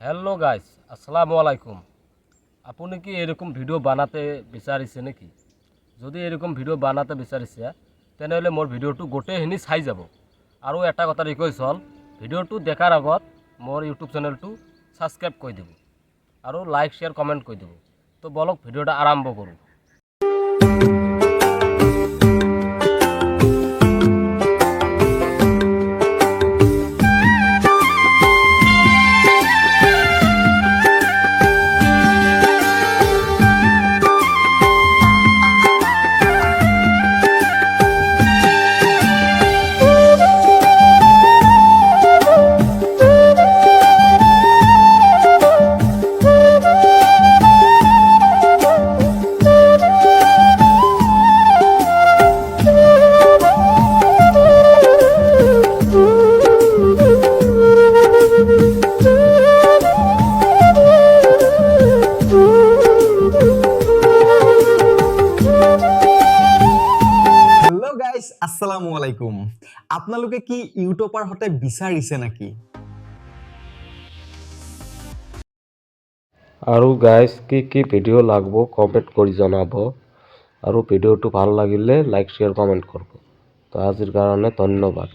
Hello guys, আসসালামু আলাইকুম। আপনি কি এৰকম ভিডিও বানাতে বিচাৰিছে নেকি? যদি এৰকম ভিডিও বানাতে বিচাৰিছে তেনেহ'লে মোৰ ভিডিওটো গোটেইখিনি চাই যাব। আৰু এটা কথা ৰিকুৱেষ্ট হ'ল, ভিডিওটো দেখাৰ আগত মোৰ ইউটিউব চেনেলটো ছাবস্ক্ৰাইব কৰি দিব আৰু লাইক শ্বেয়াৰ কমেণ্ট কৰি দিব। তো বলক ভিডিওটা আৰম্ভ কৰোঁ। হেল্ল' গাইজ, আসসালামু আলাইকুম। আপোনালোকে কি ইউটিউবাৰ হতে বিচাৰিছে নেকি? আৰু গাইজ কি ভিডিও লাগব কমেণ্ট কৰি জনাব আৰু ভিডিওটো ভাল লাগিলে লাইক শ্বেয়াৰ কমেণ্ট কৰব। তো আজিৰ কাৰণে ধন্যবাদ।